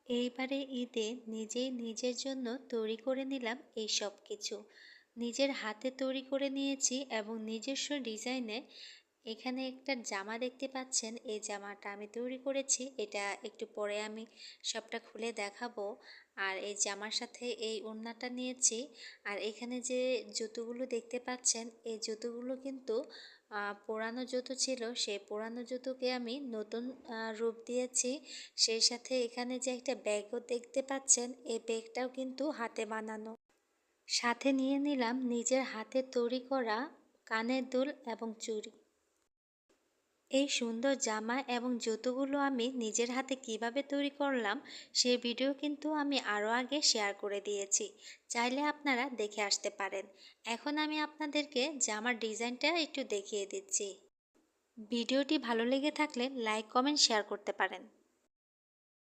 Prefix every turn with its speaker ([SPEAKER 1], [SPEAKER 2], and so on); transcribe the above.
[SPEAKER 1] এইবারে ঈদে নিজেই নিজের জন্য তৈরি করে নিলাম এই সব কিছু। নিজের হাতে তৈরি করে নিয়েছি এবং নিজস্ব ডিজাইনে। এখানে একটা জামা দেখতে পাচ্ছেন, এই জামাটা আমি তৈরি করেছি। এটা একটু পরে আমি সবটা খুলে দেখাবো। আর এই জামার সাথে এই ওড়নাটা নিয়েছি। আর এখানে যে জুতোগুলো দেখতে পাচ্ছেন, এই জুতোগুলো কিন্তু পুরানো জুতো ছিল, সেই পুরানো জুতোকে আমি নতুন রূপ দিয়েছি। সেই সাথে এখানে যে একটা ব্যাগও দেখতে পাচ্ছেন, এই ব্যাগটাও কিন্তু হাতে বানানো। সাথে নিয়ে নিলাম নিজের হাতে তৈরি করা কানের দুল এবং চুড়ি। এই সুন্দর জামা এবং জুতোগুলো আমি নিজের হাতে কিভাবে তৈরি করলাম সেই ভিডিও কিন্তু আমি আরও আগে শেয়ার করে দিয়েছি, চাইলে আপনারা দেখে আসতে পারেন। এখন আমি আপনাদেরকে জামার ডিজাইনটা একটু দেখিয়ে দিচ্ছি। ভিডিওটি ভালো লেগে থাকলে লাইক কমেন্ট শেয়ার করতে পারেন।